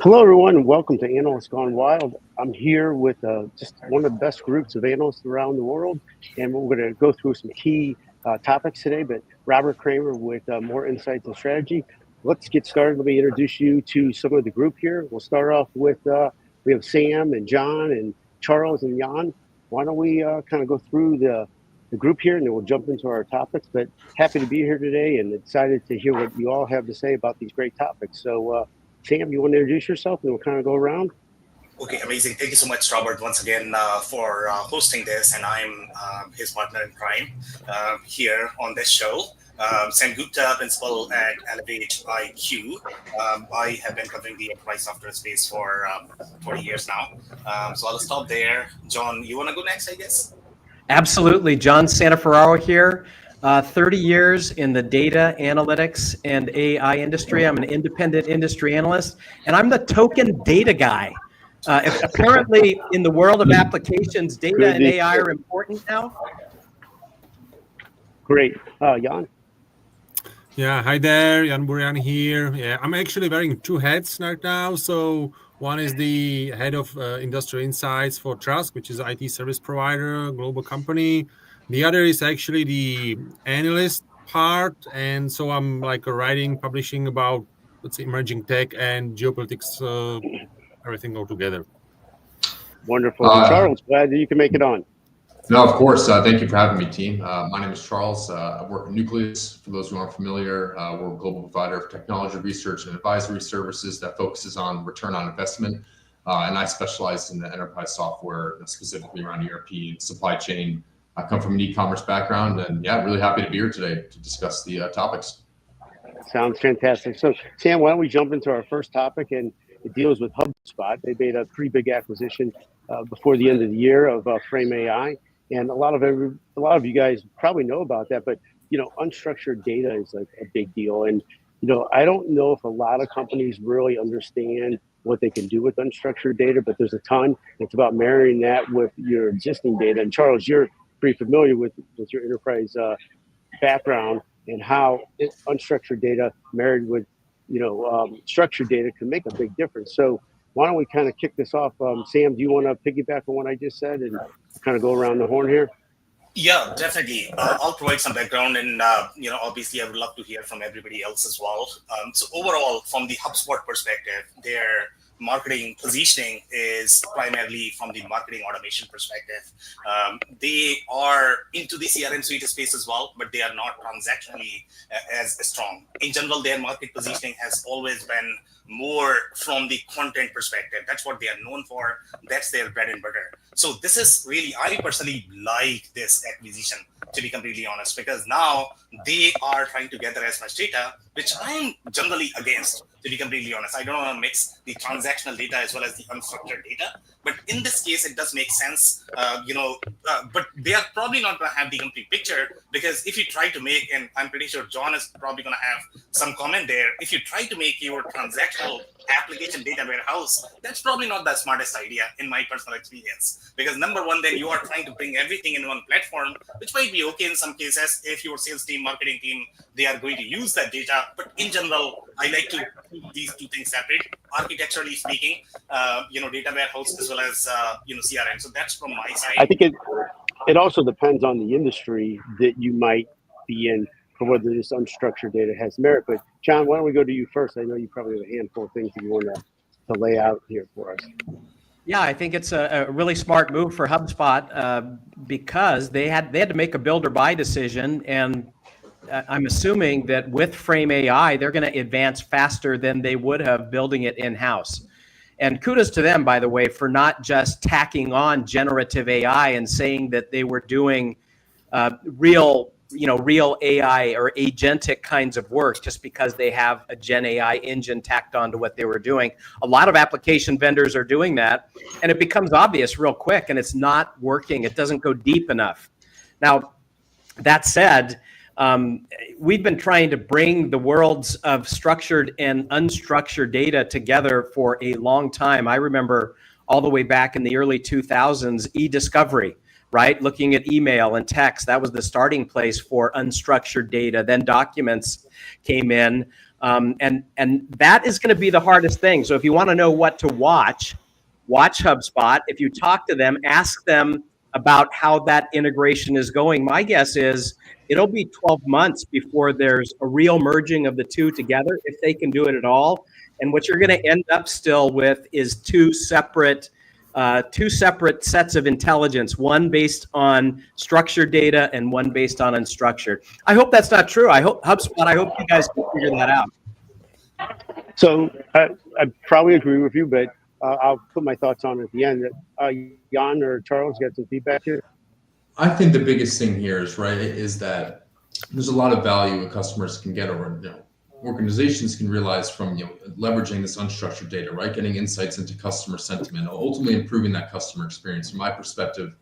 Hello, everyone, and welcome to Analysts Gone Wild. I'm here with just one of the best groups of analysts around the world, and we're going to go through some key topics today, but Robert Kramer with more insights and strategy. Let's get started. Let me introduce you to some of the group here. We'll start off with, we have Sam and John and Charles and Hyoun. Why don't we kind of go through the group here, and then we'll jump into our topics. But happy to be here today and excited to hear what you all have to say about these great topics. So, Sam, you want to introduce yourself, and we'll kind of go around? Okay, amazing. Thank you so much, Robert, once again for hosting this. And I'm his partner in crime here on this show. Sam Gupta, principal at Elevate IQ. I have been covering the enterprise software space for 40 years now. So I'll stop there. John, you want to go next, I guess? Absolutely. John Santaferraro here. 30 years in the data analytics and AI industry. I'm an independent industry analyst, and I'm the token data guy. Apparently, in the world of applications, data and AI are important now. Great. Hyoun? Yeah, hi there. Burian here. Yeah, I'm actually wearing two hats right now. So one is the head of industrial insights for Trust, which is an IT service provider, global company. The other is actually the analyst part. And so I'm like writing, publishing about, let's say, emerging tech and geopolitics, everything all together. Wonderful. Charles, glad that you can make it on. No, of course. Thank you for having me, team. My name is Charles. I work at Nucleus. For those who aren't familiar, we're a global provider of technology research and advisory services that focuses on return on investment. And I specialize in the enterprise software, specifically around ERP and supply chain. I come from an e-commerce background, and yeah, really happy to be here today to discuss the topics. Sounds fantastic. So, Sam, why don't we jump into our first topic, and it deals with HubSpot. They made a pretty big acquisition before the end of the year of Frame AI, and a lot of you guys probably know about that. But unstructured data is like a big deal, and I don't know if a lot of companies really understand what they can do with unstructured data, but there's a ton. It's about marrying that with your existing data. And Charles, you're pretty familiar with your enterprise background and how unstructured data married with structured data can make a big difference. So why don't we kind of kick this off? Sam, do you want to piggyback on what I just said and kind of go around the horn here? Yeah, definitely. I'll provide some background, and obviously I would love to hear from everybody else as well. So overall, from the HubSpot perspective, their marketing positioning is primarily from the marketing automation perspective. They are into the CRM suite space as well, but they are not transactionally as strong. In general, their market positioning has always been more from the content perspective. That's what they are known for. That's their bread and butter. So this is really, I personally like this acquisition, to be completely honest, because now they are trying to gather as much data, which I'm generally against, to be completely honest. I don't want to mix the transactional data as well as the unstructured data. But in this case, it does make sense, but they are probably not going to have the complete picture, because if you try to make, and I'm pretty sure John is probably going to have some comment there, if you try to make your transactional application data warehouse, that's probably not the smartest idea in my personal experience. Because number one, then you are trying to bring everything in one platform, which might be okay in some cases if your sales team, marketing team, they are going to use that data. But in general, I like to keep these two things separate, architecturally speaking, data warehouse as well as, CRM. So that's from my side. I think it also depends on the industry that you might be in for whether this unstructured data has merit. But John, why don't we go to you first? I know you probably have a handful of things that you want to lay out here for us. Yeah, I think it's a really smart move for HubSpot because they had to make a build or buy decision, and I'm assuming that with Frame AI, they're going to advance faster than they would have building it in-house. And kudos to them, by the way, for not just tacking on generative AI and saying that they were doing real AI or agentic kinds of work just because they have a Gen AI engine tacked onto what they were doing. A lot of application vendors are doing that, and it becomes obvious real quick, and it's not working. It doesn't go deep enough. Now, that said, we've been trying to bring the worlds of structured and unstructured data together for a long time. I remember all the way back in the early 2000s, e-discovery, right? Looking at email and text, that was the starting place for unstructured data. Then documents came in. And that is going to be the hardest thing. So if you want to know what to watch HubSpot. If you talk to them, ask them about how that integration is going. My guess is it'll be 12 months before there's a real merging of the two together, if they can do it at all. And what you're going to end up still with is two separate sets of intelligence, one based on structured data and one based on unstructured. I hope that's not true. I hope you guys can figure that out. So I probably agree with you, but I'll put my thoughts on it at the end. Hyoun or Charles got some feedback here? I think the biggest thing here is that there's a lot of value that customers can get, or organizations can realize from leveraging this unstructured data, right? Getting insights into customer sentiment, ultimately improving that customer experience. From my perspective,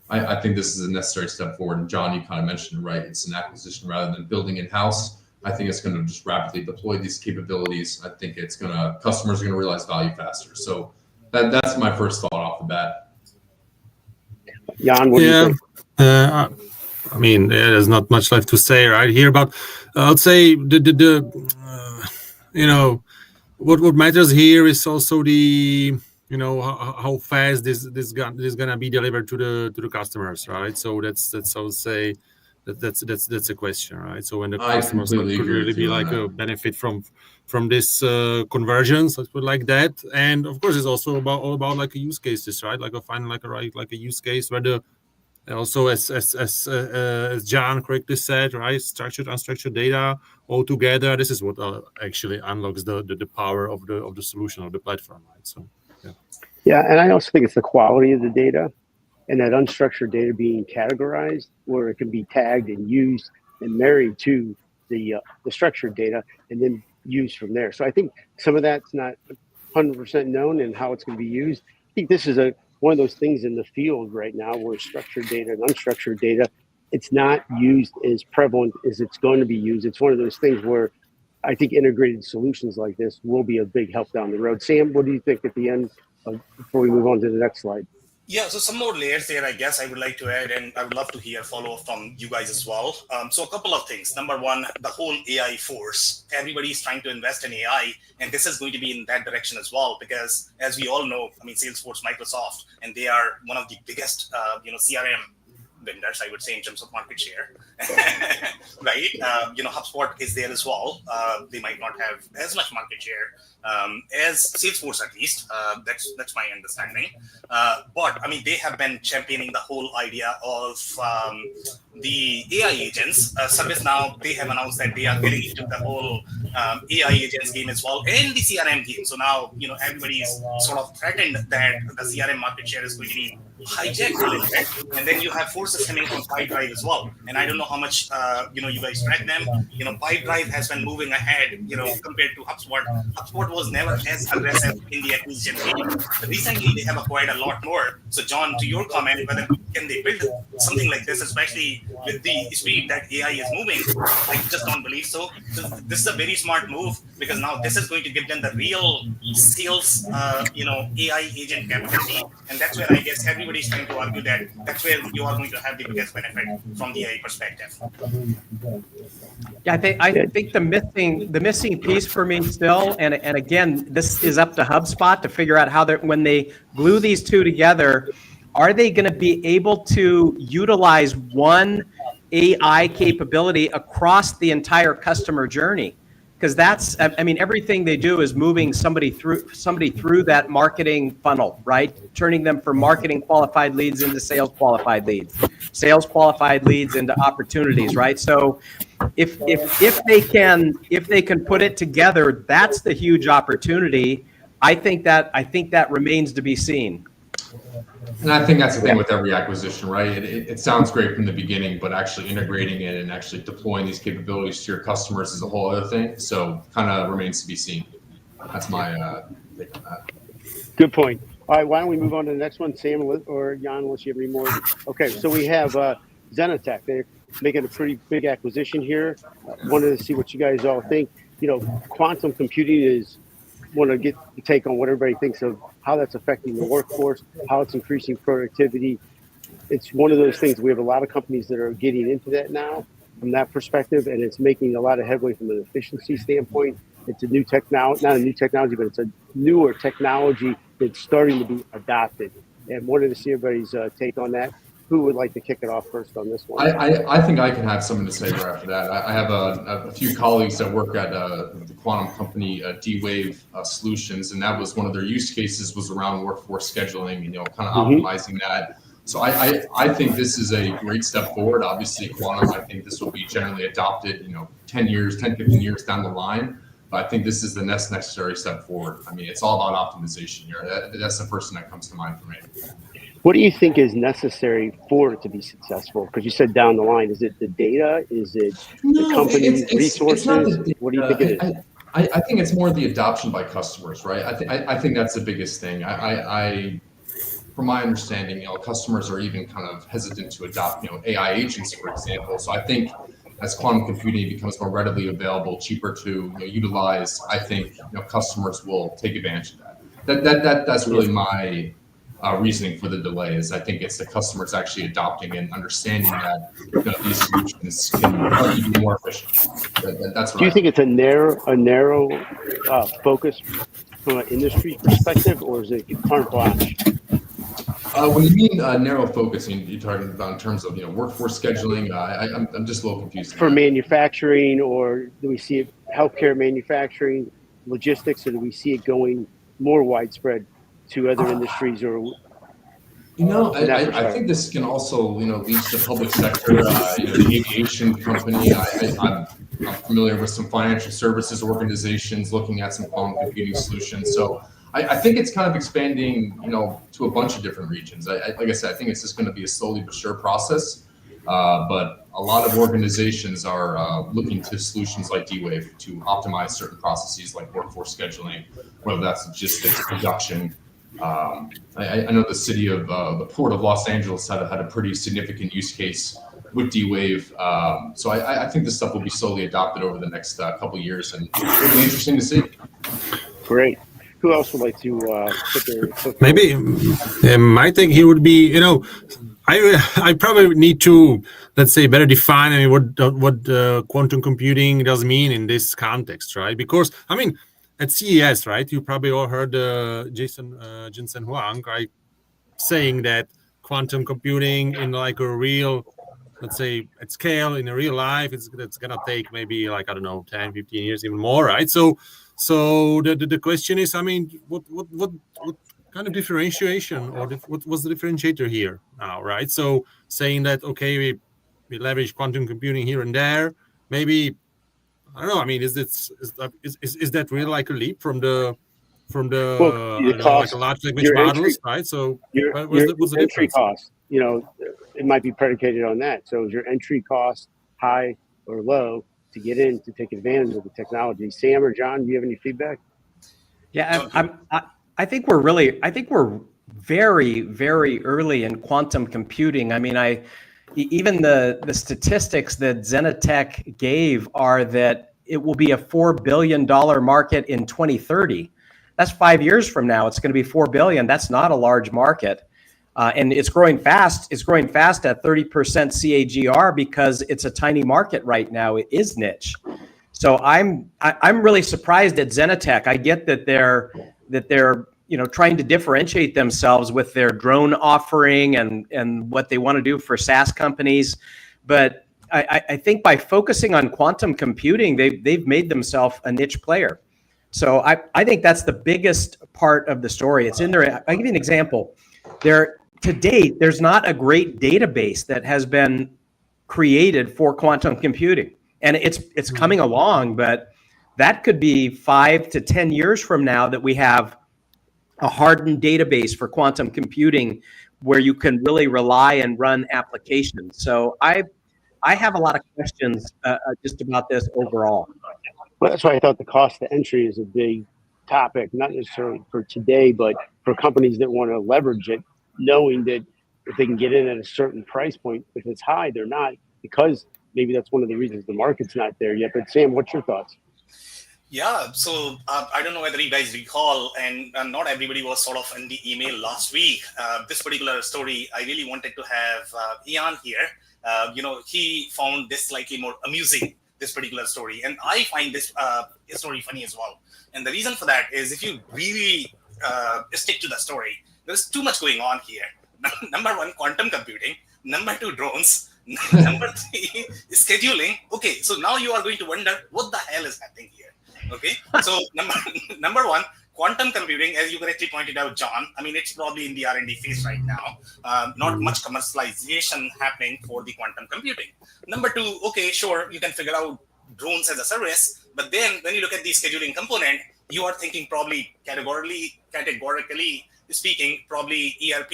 I think this is a necessary step forward. And John, you kind of mentioned it, right? It's an acquisition rather than building in-house. I think it's going to just rapidly deploy these capabilities. I think customers are going to realize value faster. So that's my first thought off the bat. Hyoun, what do you think? I mean, there's not much left to say right here, but I'd say what matters here is also the how fast this gonna be delivered to the customers, right? So that's I would say that's a question, right? So when the customers could really be like a benefit from this conversions, let's put it like that. And of course, it's also all about like a use cases, right? Like finding like a use case where the also as John correctly said, right? Structured, unstructured data all together. This is what actually unlocks the power of the solution of the platform, right? So yeah, and I also think it's the quality of the data and that unstructured data being categorized where it can be tagged and used and married to the structured data and then used from there. So I think some of that's not 100% known and how it's going to be used. I think this is one of those things in the field right now where structured data and unstructured data, it's not used as prevalent as it's going to be used. It's one of those things where I think integrated solutions like this will be a big help down the road. Sam, what do you think at the end before we move on to the next slide? Yeah, so some more layers there, I guess I would like to add, and I would love to hear follow-up from you guys as well. So a couple of things. Number one, the whole AI force. Everybody's trying to invest in AI, and this is going to be in that direction as well, because as we all know, Salesforce, Microsoft, and they are one of the biggest, CRM vendors, I would say, in terms of market share, right? HubSpot is there as well. They might not have as much market share as Salesforce, at least. That's my understanding. But they have been championing the whole idea of the AI agents. ServiceNow, they have announced that they are getting into the whole AI agents game as well, and the CRM game. So now, everybody is sort of threatened that the CRM market share is going to be hijacked a little bit, and then you have forces coming from Pipedrive as well. And I don't know how much you guys track them. Pipedrive has been moving ahead, compared to HubSpot. HubSpot was never as aggressive in the acquisition game. But recently, they have acquired a lot more. So, John, to your comment, whether can they build something like this, especially with the speed that AI is moving? I just don't believe so. This is a very smart move, because now this is going to give them the real sales, AI agent capability, and that's where I guess everybody's trying to argue that that's where you are going to have the biggest benefit from the AI perspective. Yeah, I think the missing piece for me still, and again, this is up to HubSpot to figure out how when they glue these two together, are they going to be able to utilize one AI capability across the entire customer journey? Because that's, everything they do is moving somebody through that marketing funnel, right? Turning them from marketing qualified leads into sales qualified leads, sales qualified leads into opportunities, right? So if they can put it together, that's the huge opportunity. I think that remains to be seen. And I think that's the thing with every acquisition, right? It sounds great from the beginning, but actually integrating it and actually deploying these capabilities to your customers is a whole other thing. So kind of remains to be seen. That's my take on that. Good point. All right, why don't we move on to the next one, Sam or Hyoun, unless you have any more. Okay, so we have Zenitech. They're making a pretty big acquisition here. Wanted to see what you guys all think. Quantum computing is, want to get the take on what everybody thinks of how that's affecting the workforce, how it's increasing productivity. It's one of those things. We have a lot of companies that are getting into that now from that perspective, and it's making a lot of headway from an efficiency standpoint. it's a new technology, not a new technology, but it's a newer technology that's starting to be adopted. And wanted to see everybody's take on that. Who would like to kick it off first on this one? I think I can have something to say right after that. I have a few colleagues that work at the quantum company D-Wave Solutions, and that was one of their use cases was around workforce scheduling, kind of optimizing that. So I think this is a great step forward. Obviously, quantum, I think this will be generally adopted, 10 years, 10, 15 years down the line. But I think this is the next necessary step forward. I mean, it's all about optimization here. That's the first thing that comes to mind for me. What do you think is necessary for it to be successful? Because you said down the line, is it the data? Is it the company's resources? What do you think it is? I think it's more the adoption by customers, right? I think that's the biggest thing. From my understanding, customers are even kind of hesitant to adopt, AI agents, for example. So I think as quantum computing becomes more readily available, cheaper to utilize, I think customers will take advantage of that. That's really my reasoning for the delay. Is I think it's the customers actually adopting and understanding that these solutions can be more efficient. That's what Do you think it's a narrow focus from an industry perspective, or is it carte blanche? When you mean narrow focusing, you're talking about in terms of workforce scheduling. I'm just a little confused. For manufacturing, or do we see it healthcare, manufacturing, logistics, or do we see it going more widespread to other industries? Or I think this can also lead to the public sector. The aviation company. I'm familiar with some financial services organizations looking at some quantum computing solutions. So I think it's kind of expanding, to a bunch of different regions. Like I said, I think it's just going to be a slowly but sure process. But a lot of organizations are looking to solutions like D-Wave to optimize certain processes like workforce scheduling, whether that's logistics, production. I know the city of the Port of Los Angeles had a pretty significant use case with D-Wave. So I think this stuff will be slowly adopted over the next couple of years, and it'll be interesting to see. Great. Who else would like to put their maybe my thing here would be, I probably need to, let's say, better define what quantum computing does mean in this context, right? Because at CES, right, you probably all heard Jensen Huang, right, saying that quantum computing in like a real, let's say, at scale in a real life, it's gonna take maybe 10, 15 years, even more, right? So the question is, what kind of differentiation, or what was the differentiator here now, right? So saying that, okay, we leverage quantum computing here and there, maybe, I don't know. Is that really like a leap from the cost, like a large language models, right? So what's the entry difference? cost? It might be predicated on that. So is your entry cost high or low to get in to take advantage of the technology? Sam or John, do you have any feedback? Yeah, I think we're very, very early in quantum computing. Even the statistics that Zenitech gave are that it will be a $4 billion market in 2030. That's 5 years from now. It's going to be $4 billion. That's not a large market. And it's growing fast. It's growing fast at 30% CAGR because it's a tiny market right now. It is niche. So I'm really surprised at Zenitech. I get that they're trying to differentiate themselves with their drone offering and what they want to do for SaaS companies. But I think by focusing on quantum computing, they've made themselves a niche player. So I think that's the biggest part of the story. It's in there. I'll give you an example. To date, there's not a great database that has been created for quantum computing. And it's coming along, but that could be 5 to 10 years from now that we have a hardened database for quantum computing where you can really rely and run applications. So I have a lot of questions just about this overall. Well, that's why I thought the cost to entry is a big topic, not necessarily for today, but for companies that want to leverage it, knowing that if they can get in at a certain price point, if it's high, they're not, because maybe that's one of the reasons the market's not there yet. But Sam, what's your thoughts? Yeah, so I don't know whether you guys recall, and not everybody was sort of in the email last week. This particular story, I really wanted to have Hyoun here. He found this slightly more amusing this particular story. And I find this story funny as well. And the reason for that is if you really stick to the story, there's too much going on here. Number one, quantum computing. Number two, drones. Number three, scheduling. Okay, so now you are going to wonder what the hell is happening here. Okay, so number one, quantum computing, as you correctly pointed out, John, I mean, it's probably in the R&D phase right now. Not much commercialization happening for the quantum computing. Number two, okay, sure, you can figure out drones as a service, but then when you look at the scheduling component, you are thinking probably categorically speaking, probably ERP,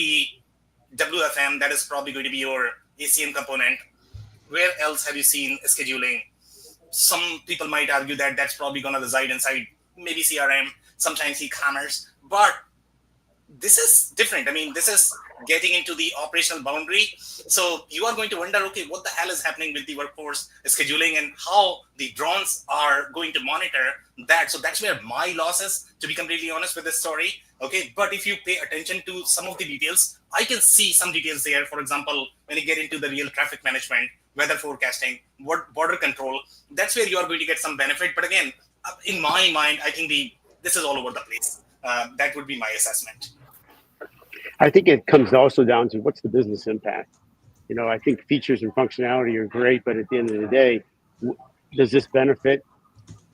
WFM, that is probably going to be your ACM component. Where else have you seen scheduling? Some people might argue that that's probably going to reside inside maybe CRM, sometimes e-commerce, but this is different. I mean, this is getting into the operational boundary. So you are going to wonder, okay, what the hell is happening with the workforce scheduling and how the drones are going to monitor that. So that's where my loss is, to be completely honest with this story. Okay, but if you pay attention to some of the details, I can see some details there. For example, when you get into the real traffic management, weather forecasting, border control, that's where you are going to get some benefit. But again, in my mind, I think this is all over the place. That would be my assessment. I think it comes also down to what's the business impact. You know, I think features and functionality are great, but at the end of the day, does this benefit,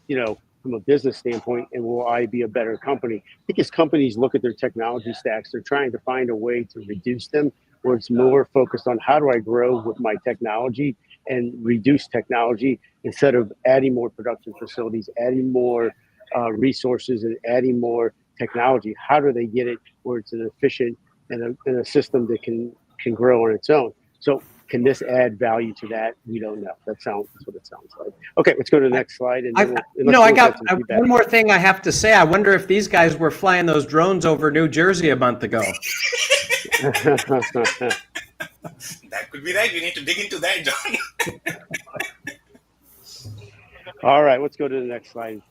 you know, from a business standpoint, and will I be a better company? I think as companies look at their technology stacks, they're trying to find a way to reduce them, where it's more focused on how do I grow with my technology and reduce technology instead of adding more production facilities, adding more resources, and adding more technology. How do they get it where it's an efficient and a system that can grow on its own? So can this add value to that? We don't know. That's what it sounds like. Okay, let's go to the next slide. And I got one more thing I have to say. I wonder if these guys were flying those drones over New Jersey a month ago. That could be right. We need to dig into that, John. All right, let's go to the next slide.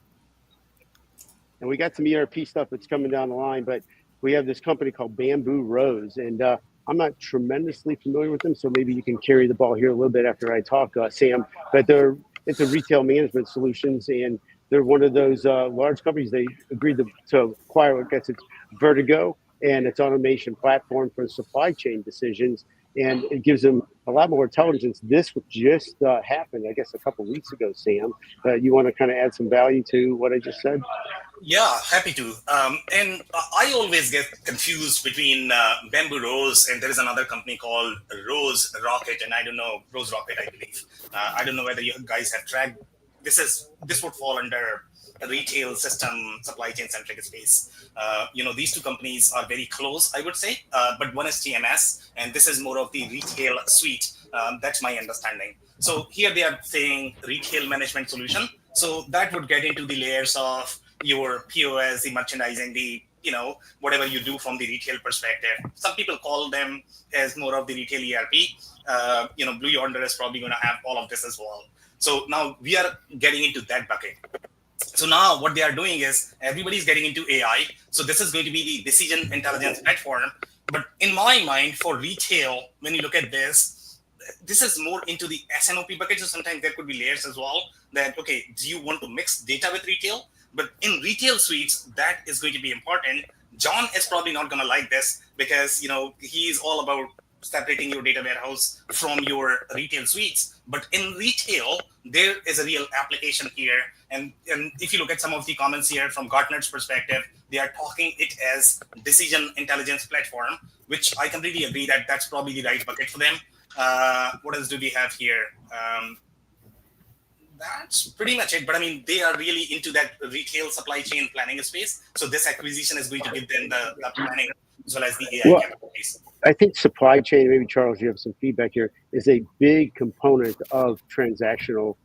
And we got some ERP stuff that's coming down the line, but we have this company called Bamboo Rose, and I'm not tremendously familiar with them, so maybe you can carry the ball here a little bit after I talk, Sam. But it's a retail management solutions, and they're one of those large companies. They agreed to acquire what gets its Vertigo and its automation platform for supply chain decisions, and it gives them a lot more intelligence. This just happened, I guess, a couple of weeks ago, Sam. You want to kind of add some value to what I just said? Yeah, happy to. And I always get confused between Bamboo Rose and there is another company called Rose Rocket, and I don't know, Rose Rocket, I believe. I don't know whether you guys have tracked. This would fall under a retail system, supply chain centric space. These two companies are very close, I would say, but one is TMS, and this is more of the retail suite. That's my understanding. So here they are saying retail management solution. So that would get into the layers of your POS, the merchandising, the whatever you do from the retail perspective. Some people call them as more of the retail ERP. Blue Yonder is probably going to have all of this as well. So now we are getting into that bucket. So now what they are doing is everybody's getting into AI. So this is going to be the decision intelligence platform. But in my mind, for retail, when you look at this is more into the SNOP bucket. So sometimes there could be layers as well that, okay, do you want to mix data with retail? But in retail suites, that is going to be important. John is probably not going to like this because, he's all about separating your data warehouse from your retail suites. But in retail, there is a real application here. And if you look at some of the comments here from Gartner's perspective, they are talking it as decision intelligence platform, which I completely agree that that's probably the right bucket for them. What else do we have here? That's pretty much it. But I mean, they are really into that retail supply chain planning space. So this acquisition is going to give them the planning as well as the AI capabilities. I think supply chain, maybe Charles, you have some feedback here, is a big component of transactional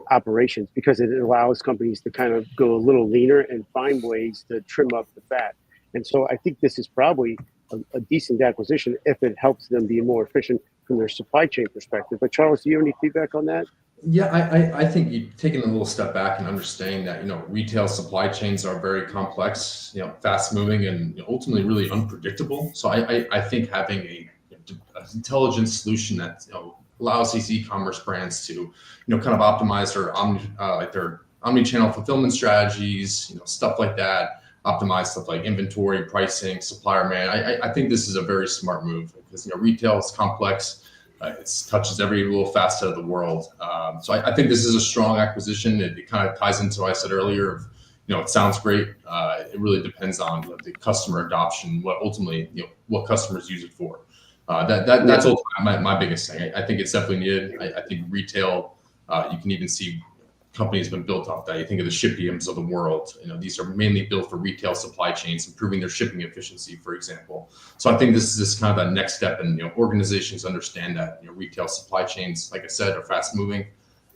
operations because it allows companies to kind of go a little leaner and find ways to trim up the fat. And so I think this is probably a decent acquisition if it helps them be more efficient from their supply chain perspective. But Charles, do you have any feedback on that? Yeah, I think you've taken a little step back and understanding that, retail supply chains are very complex, fast moving and ultimately really unpredictable. So I think having an intelligent solution that, allows these e-commerce brands to, kind of optimize their omni-channel fulfillment strategies, stuff like that, optimize stuff like inventory, pricing, supplier management. I think this is a very smart move because, retail is complex. It touches every little facet of the world. So I think this is a strong acquisition. It kind of ties into what I said earlier of, it sounds great. It really depends on the customer adoption, what ultimately, what customers use it for. That's ultimately my biggest thing. I think it's definitely needed. I think retail, you can even see companies have been built off that. You think of the Shipiums of the world. These are mainly built for retail supply chains, improving their shipping efficiency, for example. So I think this is kind of that next step, and organizations understand that retail supply chains, like I said, are fast moving,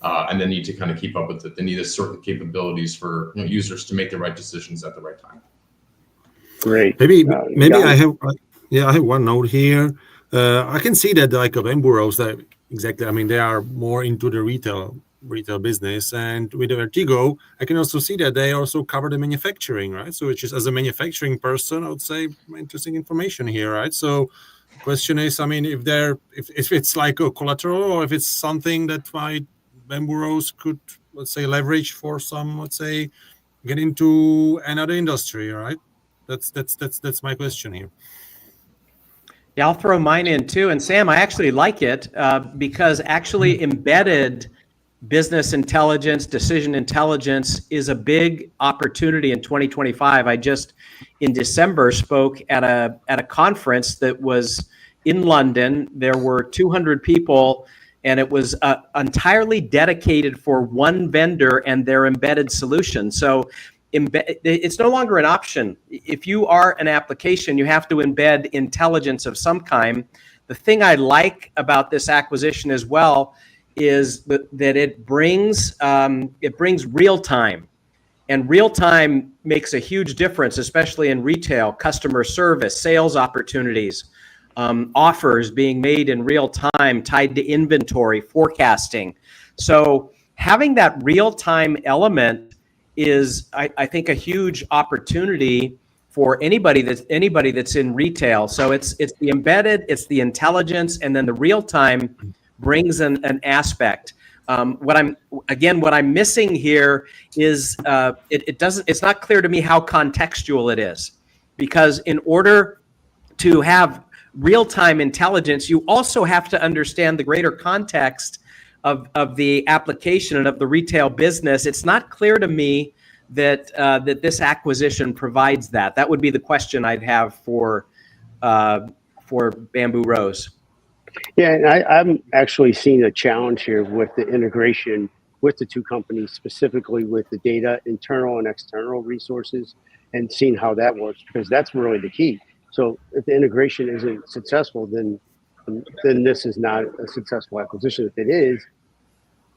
and they need to kind of keep up with it. They need a certain capabilities for users to make the right decisions at the right time. Great. Maybe I have one note here. I can see that like of Emburos that exactly. I mean, they are more into the retail business, and with the Vertigo, I can also see that they also cover the manufacturing, right? So which is, as a manufacturing person, I would say interesting information here, right? So the question is, I mean, if it's like a collateral, or if it's something that my Emburos could, let's say, leverage for some, let's say, get into another industry, right? That's my question here. Yeah, I'll throw mine in too. And Sam, I actually like it because actually embedded business intelligence, decision intelligence is a big opportunity in 2025. I just in December spoke at a conference that was in London. There were 200 people, and it was entirely dedicated for one vendor and their embedded solution. So it's no longer an option. If you are an application, you have to embed intelligence of some kind. The thing I like about this acquisition as well is that it brings real time, and real time makes a huge difference, especially in retail, customer service, sales opportunities, offers being made in real time tied to inventory forecasting. So having that real time element is, I think, a huge opportunity for anybody that's in retail. So it's the embedded, it's the intelligence, and then the real time brings an aspect. What I'm missing here is it's not clear to me how contextual it is, because in order to have real-time intelligence, you also have to understand the greater context of the application and of the retail business. It's not clear to me that this acquisition provides that. That would be the question I'd have for Bamboo Rose. Yeah, and I'm actually seeing a challenge here with the integration with the two companies, specifically with the data, internal and external resources, and seeing how that works, because that's really the key. So if the integration isn't successful, then this is not a successful acquisition. If it is,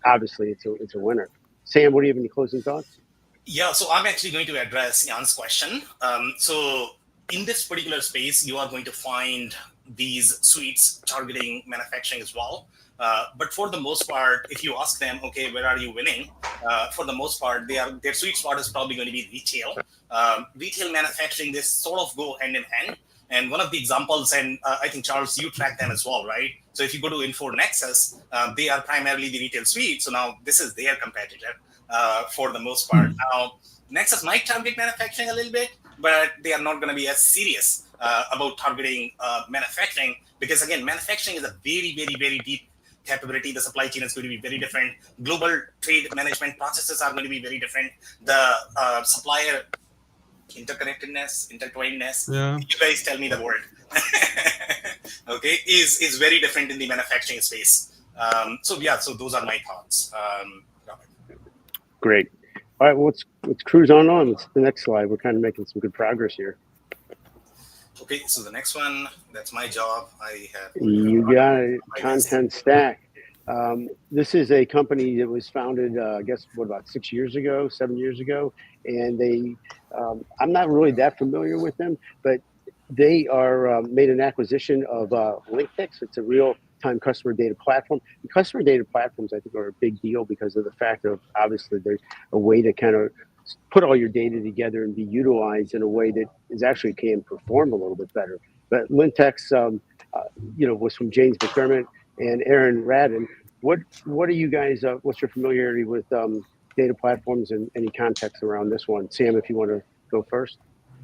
obviously it's a winner. Sam, what do you have any closing thoughts? Yeah, so I'm actually going to address Jan's question. So in this particular space, you are going to find these suites targeting manufacturing as well. But for the most part, if you ask them, okay, where are you winning? For the most part, their sweet spot is probably going to be retail. Retail manufacturing, they sort of go hand in hand. And one of the examples, and I think, Charles, you track them as well, right? So if you go to InfoNexus, they are primarily the retail suite. So now this is their competitor for the most part. Now, Nexus might target manufacturing a little bit, but they are not going to be as serious about targeting manufacturing, because, again, manufacturing is a very, very, very deep capability. The supply chain is going to be very different. Global trade management processes are going to be very different. The supplier intertwinedness, you guys tell me the word, okay, is very different in the manufacturing space. So those are my thoughts. Great. All right, well, let's cruise on. Let's the next slide. We're kind of making some good progress here. Okay, so the next one, that's my job. You got it. Content Stack. This is a company that was founded, I guess, about 7 years ago. And they, I'm not really that familiar with them, but they are made an acquisition of LinkTex. It's a real-time customer data platform. And customer data platforms, I think, are a big deal because of the fact of, obviously, there's a way to kind of put all your data together and be utilized in a way that is actually can perform a little bit better. But LinkTex, was from James McDermott. and Aaron Radin. What are you guys? What's your familiarity with data platforms and any context around this one? Sam, if you want to go first.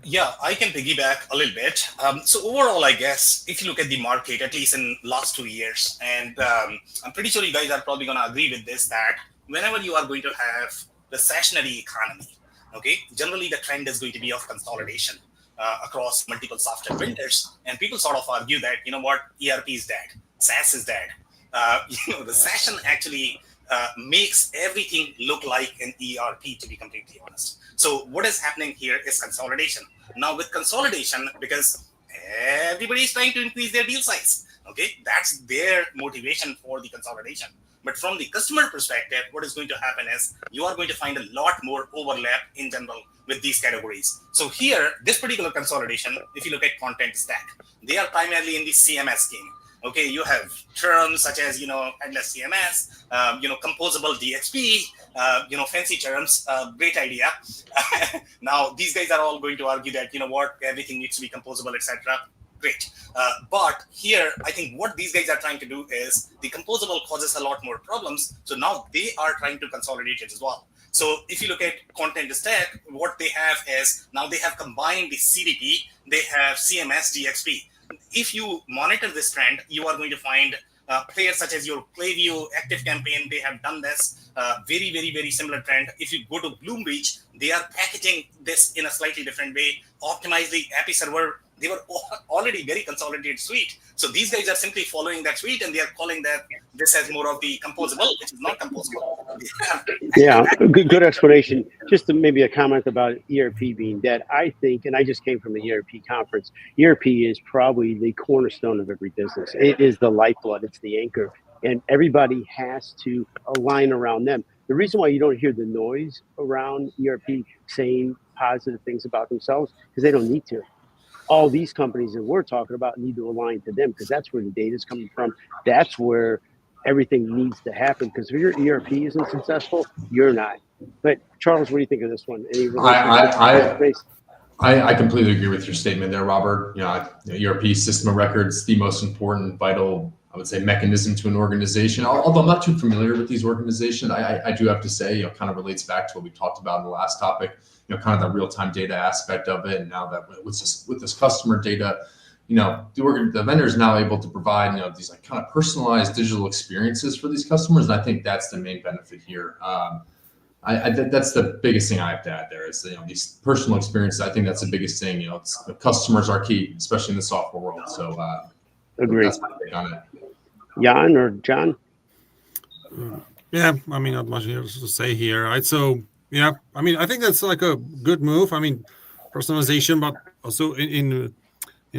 Yeah, I can piggyback a little bit. So overall, I guess if you look at the market, at least in last 2 years, and I'm pretty sure you guys are probably going to agree with this, that whenever you are going to have recessionary economy, okay, generally the trend is going to be of consolidation across multiple software vendors, and people sort of argue that, you know what, ERP is dead, SaaS is dead. Recession actually makes everything look like an ERP, to be completely honest. So what is happening here is consolidation. Now with consolidation, because everybody is trying to increase their deal size, okay, that's their motivation for the consolidation. But from the customer perspective, what is going to happen is you are going to find a lot more overlap in general with these categories. So here, this particular consolidation, if you look at content stack, they are primarily in the CMS game. Okay, you have terms such as, headless CMS, composable DXP, fancy terms, great idea. Now, these guys are all going to argue that, everything needs to be composable, etc. Great. But here, I think what these guys are trying to do is the composable causes a lot more problems. So now they are trying to consolidate it as well. So if you look at content stack, what they have is now they have combined the CDP, they have CMS, DXP. If you monitor this trend, you are going to find players such as your Playview, ActiveCampaign, they have done this very, very, very similar trend. If you go to Bloomreach, they are packaging this in a slightly different way, optimize the API server. They were already very consolidated suite. So these guys are simply following that suite and they are calling that this has more of the composable, which is not composable. Yeah, good explanation. Just maybe a comment about ERP being dead. I think, and I just came from the ERP conference, ERP is probably the cornerstone of every business. It is the lifeblood, it's the anchor, and everybody has to align around them. The reason why you don't hear the noise around ERP saying positive things about themselves, because they don't need to. All these companies that we're talking about need to align to them because that's where the data is coming from. That's where everything needs to happen because if your ERP isn't successful, you're not. But Charles, what do you think of this one? I completely agree with your statement there, Robert. ERP system of records, the most important, vital, I would say, mechanism to an organization. Although I'm not too familiar with these organizations, I do have to say, kind of relates back to what we talked about in the last topic. Kind of the real-time data aspect of it. And now that with this customer data, the vendor is now able to provide, these like kind of personalized digital experiences for these customers. And I think that's the main benefit here. That's the biggest thing I have to add there is, these personal experiences. I think that's the biggest thing. It's the customers are key, especially in the software world. So agree. That's my take on it. Jan or John? Yeah, I mean, not much else to say here, right? So, yeah, I mean, I think that's like a good move. I mean, personalization, but also in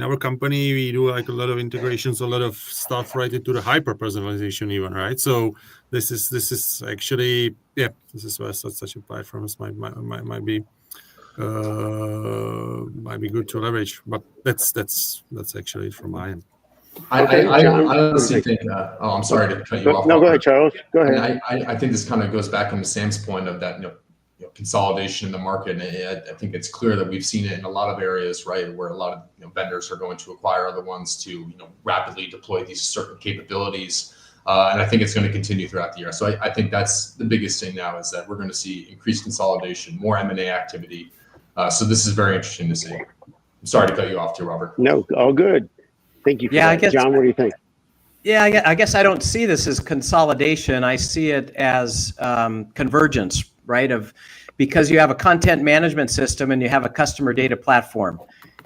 our company, we do like a lot of integrations, a lot of stuff related to the hyper personalization even, right? So this is actually, yeah, this is where such a platform might be good to leverage, but that's actually from my end. I honestly think. I'm sorry to cut you off. No, go ahead, Charles. Go ahead. I think this kind of goes back into Sam's point of that, consolidation in the market. And I think it's clear that we've seen it in a lot of areas, right, where a lot of vendors are going to acquire other ones to rapidly deploy these certain capabilities. And I think it's going to continue throughout the year. So I think that's the biggest thing now is that we're going to see increased consolidation, more M&A activity. So this is very interesting to see. I'm sorry to cut you off too, Robert. No, all good. Thank you for that. I guess, John, what do you think? Yeah, I guess I don't see this as consolidation. I see it as convergence, right? Because you have a content management system and you have a customer data platform.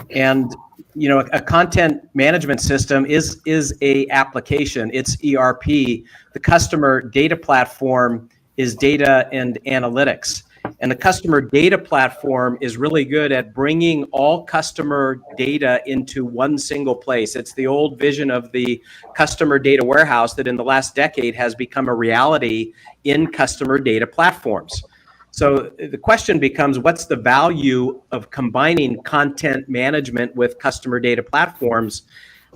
And, a content management system is a application. It's ERP. The customer data platform is data and analytics. And the customer data platform is really good at bringing all customer data into one single place. It's the old vision of the customer data warehouse that in the last decade has become a reality in customer data platforms. So the question becomes, what's the value of combining content management with customer data platforms?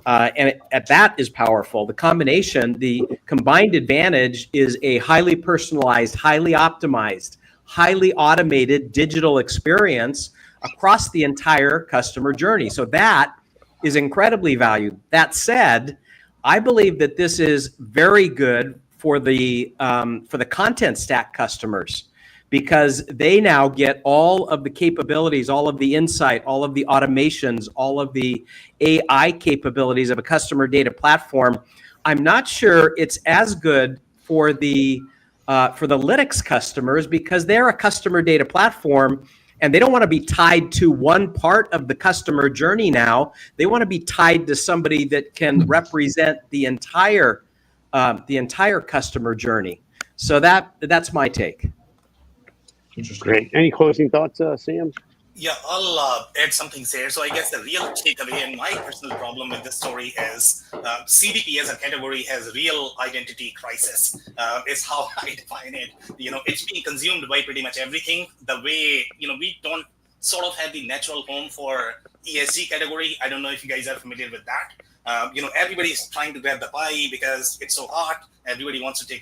And that is powerful. The combination, the combined advantage is a highly personalized, highly optimized, highly automated digital experience across the entire customer journey. So that is incredibly valued. That said, I believe that this is very good for the content stack customers, because they now get all of the capabilities, all of the insight, all of the automations, all of the AI capabilities of a customer data platform. I'm not sure it's as good for the Lytics customers, because they're a customer data platform and they don't want to be tied to one part of the customer journey now. They want to be tied to somebody that can represent the entire customer journey. So that's my take. Interesting. Great. Any closing thoughts, Sam? Yeah, I'll add something there. So I guess the real takeaway and my personal problem with this story is CDP as a category has real identity crisis. Is how I define it. It's being consumed by pretty much everything. The way, we don't sort of have the natural home for ESG category. I don't know if you guys are familiar with that. Everybody's trying to grab the pie because it's so hot. Everybody wants to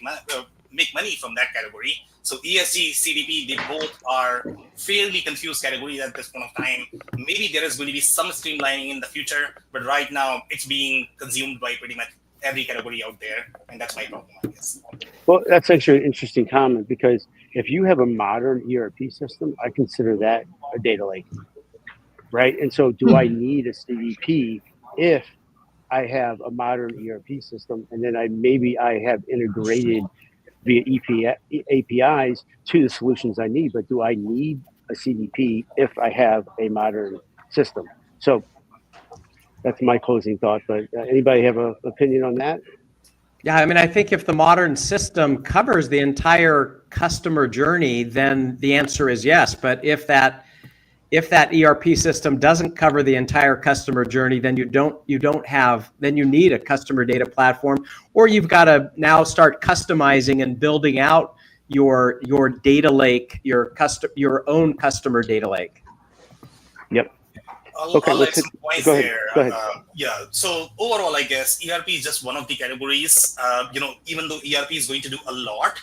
make money from that category. So ESG, CDP, they both are fairly confused categories at this point of time. Maybe there is going to be some streamlining in the future, but right now it's being consumed by pretty much every category out there, and that's my problem, I guess. Well, that's actually an interesting comment, because if you have a modern ERP system, I consider that a data lake, right? And so do I need a CDP if I have a modern ERP system, and then I have integrated via APIs to the solutions I need, but do I need a CDP if I have a modern system? So that's my closing thought, but anybody have an opinion on that? Yeah, I mean, I think if the modern system covers the entire customer journey, then the answer is yes. But if that ERP system doesn't cover the entire customer journey, then you need a customer data platform, or you've got to now start customizing and building out your data lake, your own customer data lake. Yep. I'll add some points there. Go ahead. So overall, I guess ERP is just one of the categories. Even though ERP is going to do a lot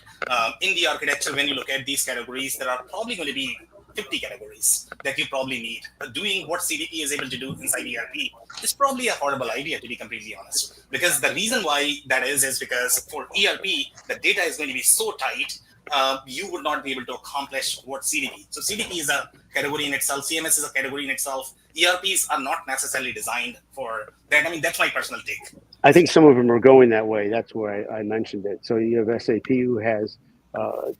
in the architecture, when you look at these categories, there are probably going to be 50 categories that you probably need. Doing what CDP is able to do inside ERP is probably a horrible idea, to be completely honest. Because the reason why that is because for ERP, the data is going to be so tight, you would not be able to accomplish what CDP. So CDP is a category in itself. CMS is a category in itself. ERPs are not necessarily designed for that. I mean, that's my personal take. I think some of them are going that way. That's why I mentioned it. So you have SAP, who has a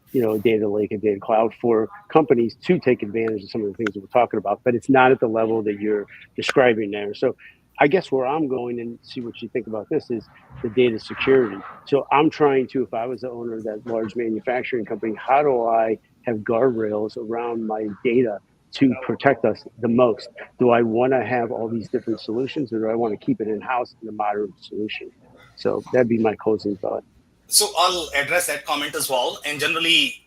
data lake and data cloud for companies to take advantage of some of the things that we're talking about, but it's not at the level that you're describing there. So I guess where I'm going, and see what you think about this, is the data security. So I'm trying to, if I was the owner of that large manufacturing company, how do I have guardrails around my data to protect us the most? Do I want to have all these different solutions, or do I want to keep it in-house in a modern solution? So that'd be my closing thought. So I'll address that comment as well. And generally,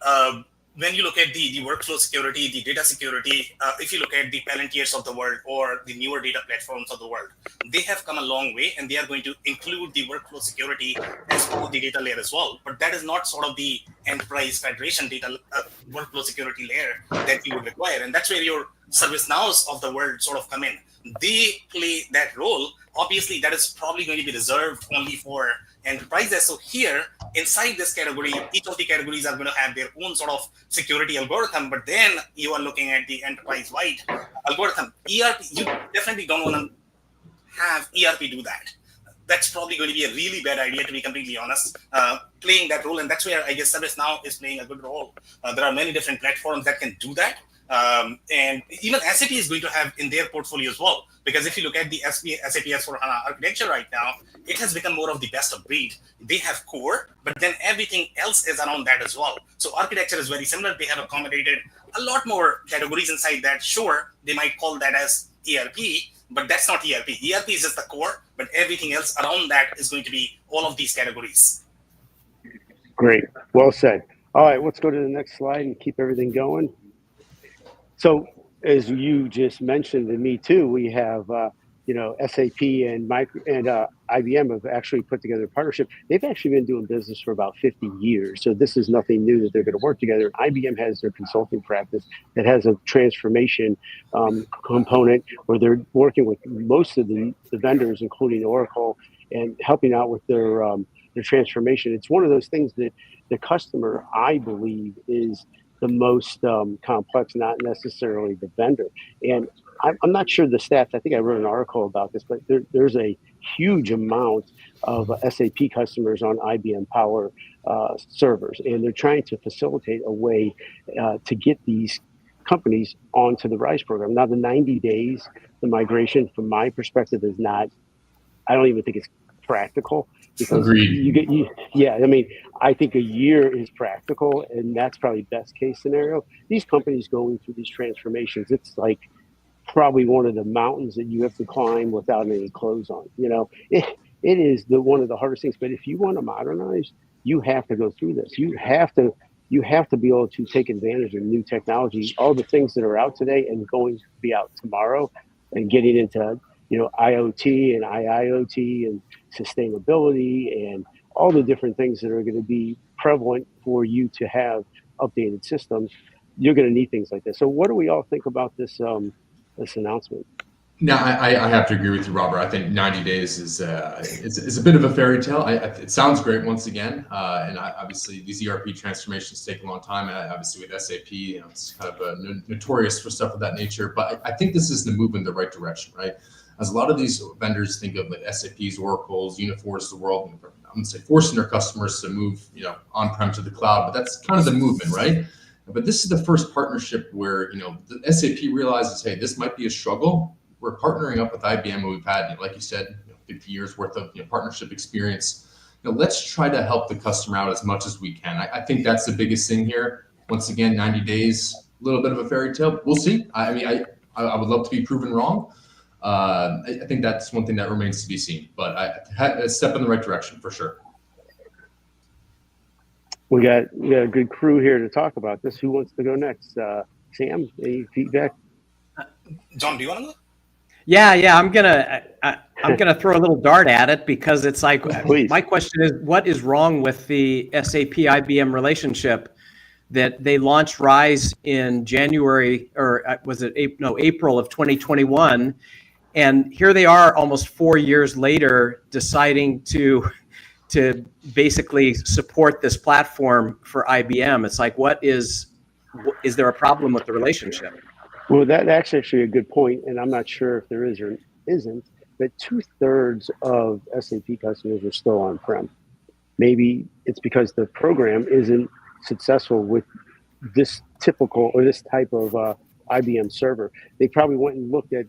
when you look at the workflow security, the data security, if you look at the Palantirs of the world or the newer data platforms of the world, they have come a long way, and they are going to include the workflow security as part of the data layer as well. But that is not sort of the enterprise federation data workflow security layer that you would require. And that's where your ServiceNows of the world sort of come in. They play that role. Obviously, that is probably going to be reserved only for enterprises. So here, inside this category, each of the categories are going to have their own sort of security algorithm, but then you are looking at the enterprise-wide algorithm. ERP, you definitely don't want to have ERP do that. That's probably going to be a really bad idea, to be completely honest, playing that role. And that's where I guess ServiceNow is playing a good role. There are many different platforms that can do that. And even SAP is going to have in their portfolio as well. Because if you look at the SAP S/4HANA architecture right now, it has become more of the best of breed. They have core, but then everything else is around that as well. So architecture is very similar. They have accommodated a lot more categories inside that. Sure, they might call that as ERP, but that's not ERP. ERP is just the core, but everything else around that is going to be all of these categories. Great. Well said. All right, let's go to the next slide and keep everything going. So as you just mentioned, and me too, we have, SAP and IBM have actually put together a partnership. They've actually been doing business for about 50 years. So this is nothing new that they're going to work together. IBM has their consulting practice that has a transformation component where they're working with most of the vendors, including Oracle and helping out with their transformation. It's one of those things that the customer, I believe, is the most complex, not necessarily the vendor. And I'm not sure the stats. I think I wrote an article about this, but there's a huge amount of SAP customers on IBM Power servers, and they're trying to facilitate a way to get these companies onto the RISE program. Now, the 90 days, the migration, from my perspective, is not. I don't even think it's practical, because Agreed. I mean, I think a year is practical, and that's probably best case scenario. These companies going through these transformations, it's like probably one of the mountains that you have to climb without any clothes on. It is one of the hardest things. But if you want to modernize, you have to go through this. You have to be able to take advantage of new technology, all the things that are out today and going to be out tomorrow, and getting into IoT and IIoT and sustainability and all the different things that are going to be prevalent for you to have updated systems. You're going to need things like this. So what do we all think about this announcement? Now, I have to agree with you, Robert. I think 90 days is a bit of a fairy tale. It sounds great once again, and obviously these ERP transformations take a long time. Obviously with SAP, it's kind of notorious for stuff of that nature. But I think this is the move in the right direction, right? As a lot of these vendors think of like SAPs, Oracles, Uniphors of the world, I'm going to say forcing their customers to move, on-prem to the cloud, but that's kind of the movement, right? But this is the first partnership where, the SAP realizes, hey, this might be a struggle. We're partnering up with IBM, and we've had, like you said, 50 years worth of partnership experience. Let's try to help the customer out as much as we can. I think that's the biggest thing here. Once again, 90 days, a little bit of a fairy tale. We'll see. I mean, I would love to be proven wrong. I think that's one thing that remains to be seen, but a step in the right direction for sure. We got a good crew here to talk about this. Who wants to go next? Sam, any feedback? John, do you want to go? Yeah. I'm gonna throw a little dart at it, because it's like, Please. My question is, what is wrong with the SAP IBM relationship that they launched RISE in January, or was it April of 2021, and here they are almost 4 years later deciding to basically support this platform for IBM. It's like, is there a problem with the relationship? Well, that's actually a good point, and I'm not sure if there is or isn't, but 2/3 of SAP customers are still on-prem. Maybe it's because the program isn't successful with this typical or this type of IBM server. They probably went and looked at,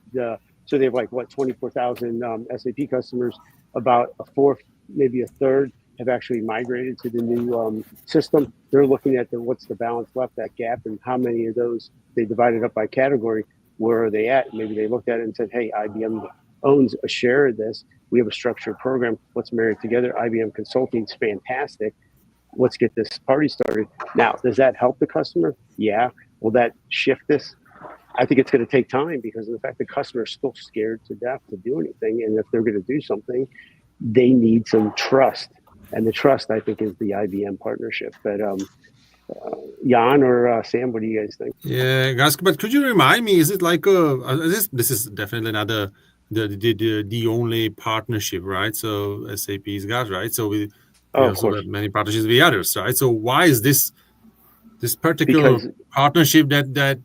so they have 24,000 SAP customers, about a fourth, maybe a third have actually migrated to the new system. They're looking at what's the balance left, that gap, and how many of those they divided up by category. Where are they at? Maybe they looked at it and said, hey, IBM owns a share of this. We have a structured program. Let's marry it together. IBM Consulting's fantastic. Let's get this party started. Now, does that help the customer? Yeah. Will that shift this? I think it's going to take time, because of the fact the customer is still scared to death to do anything. And if they're going to do something, they need some trust. And the trust, I think, is the IBM partnership. But Hyoun or Sam, what do you guys think? Yeah, guys, but could you remind me, is it like this is definitely not the only partnership, right? So SAP's got, right? So we also have many partnerships with others, right? So why is this particular partnership that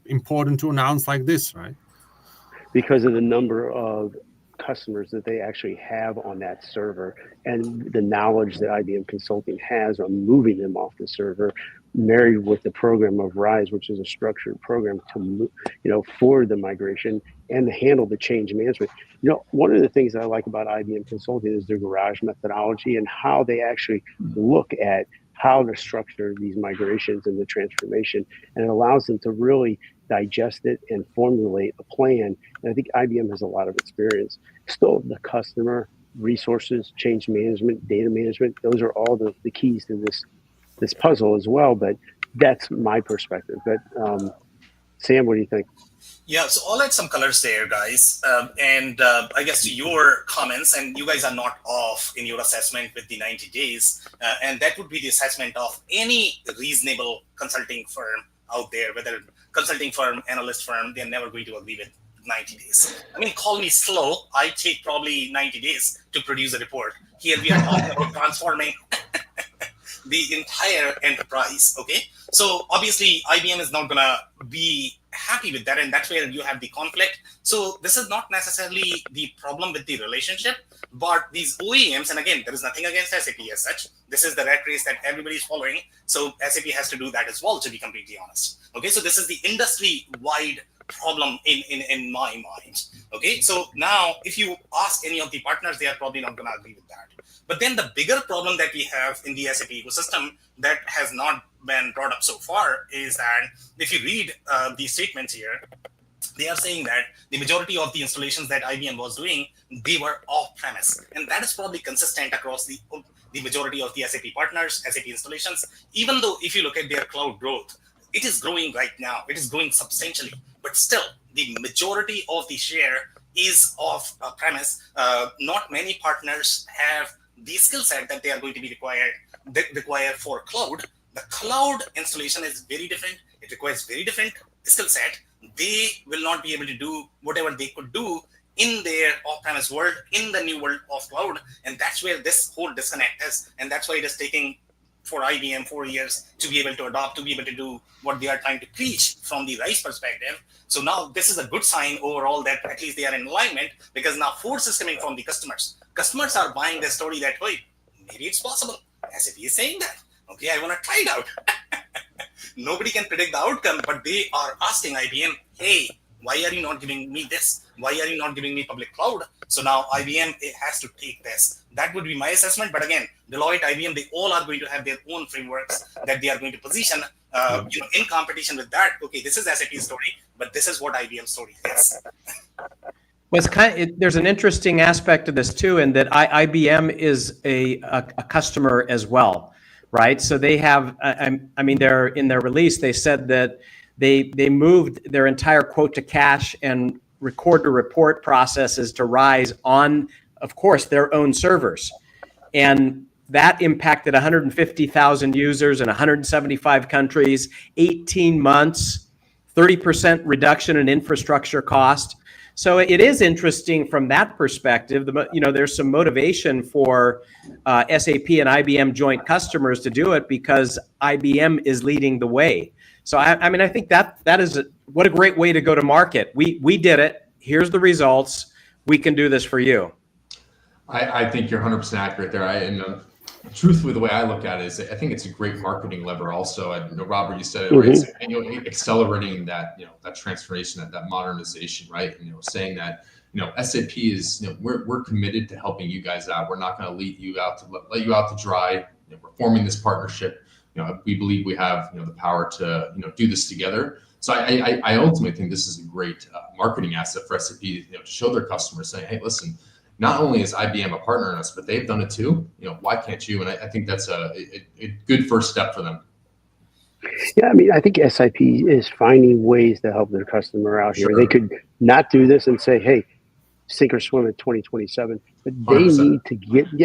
important to announce like this, right? Because of the number of customers that they actually have on that server, and the knowledge that IBM Consulting has on moving them off the server, married with the program of RISE, which is a structured program to, for the migration and to handle the change management. One of the things that I like about IBM Consulting is their garage methodology and how they actually look at how to structure these migrations and the transformation, and it allows them to really digest it and formulate a plan. And I think IBM has a lot of experience. Still, the customer, resources, change management, data management, those are all the keys to this puzzle as well. But that's my perspective. But Sam, what do you think? Yeah, so I'll add some colors there, guys. I guess to your comments, and you guys are not off in your assessment with the 90 days. And that would be the assessment of any reasonable consulting firm out there, whether consulting firm, analyst firm, they're never going to agree with 90 days. I mean, call me slow. I take probably 90 days to produce a report. Here we are talking about transforming the entire enterprise. Okay, so obviously IBM is not gonna be happy with that, and that's where you have the conflict. So this is not necessarily the problem with the relationship, but these OEMs, and again, there is nothing against SAP as such. This is the rat race that everybody is following. So SAP has to do that as well, to be completely honest. Okay, so this is the industry-wide problem in my mind. Okay, so now if you ask any of the partners, they are probably not going to agree with that. But then the bigger problem that we have in the SAP ecosystem that has not been brought up so far is that if you read the statements here, they are saying that the majority of the installations that IBM was doing, they were off-premise. And that is probably consistent across the majority of the SAP partners, SAP installations, even though if you look at their cloud growth, it is growing right now. It is growing substantially, but still the majority of the share is off premise. Not many partners have the skill set that they are going to be required for cloud. The cloud installation is very different. It requires very different skill set. They will not be able to do whatever they could do in their off-premise world, in the new world of cloud. And that's where this whole disconnect is. And that's why it is taking for IBM 4 years to be able to adopt, to be able to do what they are trying to preach from the RISE perspective. So now this is a good sign overall that at least they are in alignment, because now force is coming from the customers. Customers are buying the story that, wait, maybe it's possible. SAP is saying that. Okay, I want to try it out. Nobody can predict the outcome, but they are asking IBM, hey, why are you not giving me this? Why are you not giving me public cloud? So now IBM has to take this. That would be my assessment. But again, Deloitte, IBM, they all are going to have their own frameworks that they are going to position in competition with that. Okay, this is SAP's story, but this is what IBM's story is. Well, it's there's an interesting aspect to this too, in that IBM is a customer as well, right? So they have, I mean, they're in their release, they said that they moved their entire quote to cash and record to report processes to RISE on, of course, their own servers. And that impacted 150,000 users in 175 countries, 18 months, 30% reduction in infrastructure cost. So it is interesting from that perspective. There's some motivation for SAP and IBM joint customers to do it because IBM is leading the way. So I mean, I think that is what a great way to go to market. We did it. Here's the results. We can do this for you. I think you're 100% accurate there. Truthfully, the way I look at it is I think it's a great marketing lever also. Robert, you said it, right? It's, accelerating that, that transformation, that modernization, right? Saying that, SAP is, we're committed to helping you guys out. We're not going to let you out to dry. We're forming this partnership. We believe we have, the power to, do this together. So I ultimately think this is a great marketing asset for SAP, to show their customers, saying, hey, listen, not only is IBM a partner in us, but they've done it too. Why can't you? And I think that's a good first step for them. Yeah, I mean, I think SAP is finding ways to help their customer out here. Sure. They could not do this and say, hey, sink or swim at 2027, but they 100%.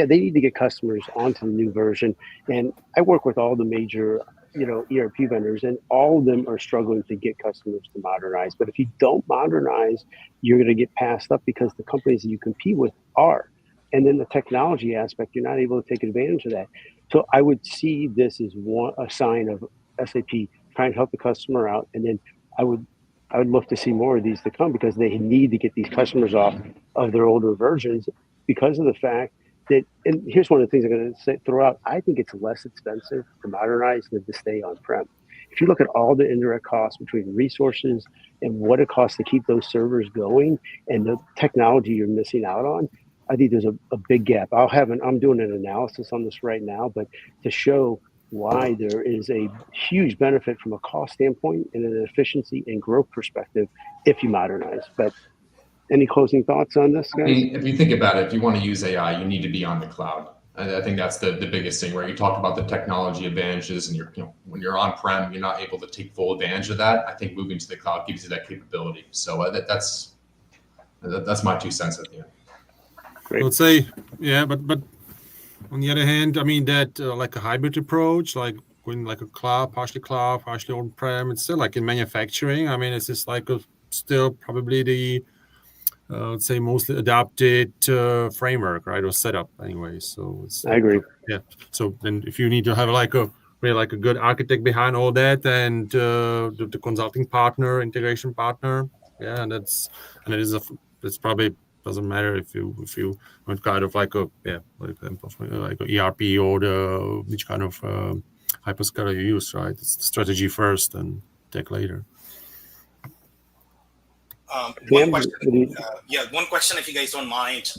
need to get customers onto the new version. And I work with all the major ERP vendors, and all of them are struggling to get customers to modernize. But if you don't modernize, you're going to get passed up because the companies that you compete with are. And then the technology aspect, you're not able to take advantage of that. So I would see this as a sign of SAP trying to help the customer out. And then I would love to see more of these to come, because they need to get these customers off of their older versions, because of the fact that, and here's one of the things I'm going to throw out, I think it's less expensive to modernize than to stay on-prem. If you look at all the indirect costs between resources and what it costs to keep those servers going and the technology you're missing out on, I think there's a big gap. I'm doing an analysis on this right now, but to show why there is a huge benefit from a cost standpoint and an efficiency and growth perspective if you modernize. But any closing thoughts on this, guys? I mean, if you think about it, if you want to use AI, you need to be on the cloud. I think that's the biggest thing, right? You talked about the technology advantages, and when you're on-prem, you're not able to take full advantage of that. I think moving to the cloud gives you that capability. So that's my 2 cents at the end. Great. I would say, yeah, but on the other hand, I mean that like a hybrid approach, like going like a cloud, partially on-prem, it's still like in manufacturing. I mean, it's just like still probably the let's say mostly adopted framework, right, or setup anyway. So it's I agree. yeah. So then if you need to have like a good architect behind all that, and the consulting partner, integration partner, yeah, and it's probably doesn't matter if you want kind of like a like a ERP or which kind of hyperscaler you use, right? It's the strategy first and tech later. One question, if you guys don't mind.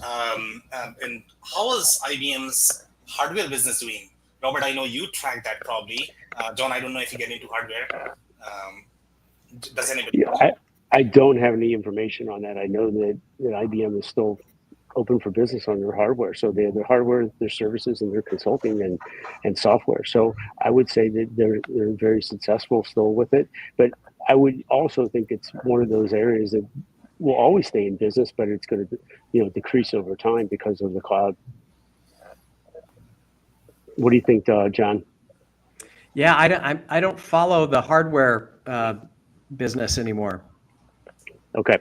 And how is IBM's hardware business doing? Robert, I know you track that probably. John, I don't know if you get into hardware. Does anybody know? I don't have any information on that. I know that IBM is still open for business on their hardware. So they have their hardware, their services, and their consulting and software. So I would say that they're very successful still with it. But I would also think it's one of those areas that will always stay in business, but it's going to decrease over time because of the cloud. What do you think, John? Yeah, I don't follow the hardware business anymore. Okay.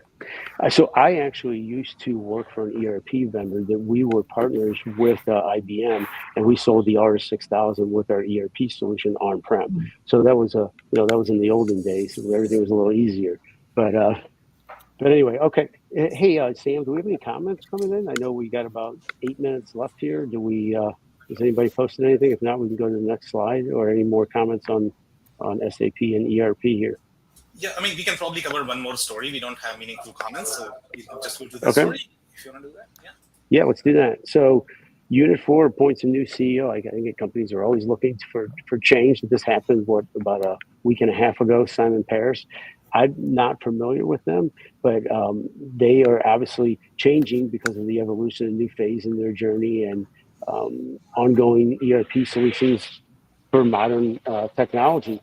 So I actually used to work for an ERP vendor that we were partners with IBM, and we sold the RS6000 with our ERP solution on-prem. So that was that was in the olden days where everything was a little easier. But anyway, okay. Hey, Sam, do we have any comments coming in? I know we got about 8 minutes left here. Is anybody posting anything? If not, we can go to the next slide. Or any more comments on SAP and ERP here? Yeah, I mean, we can probably cover one more story. We don't have meaningful comments, so we can just go to the story if you want to do that. Yeah. Yeah, let's do that. So, Unit 4 appoints a new CEO. I think companies are always looking for change. This happened about a week and a half ago. Simon Paris. I'm not familiar with them, but they are obviously changing because of the evolution, a new phase in their journey, and ongoing ERP solutions for modern technology.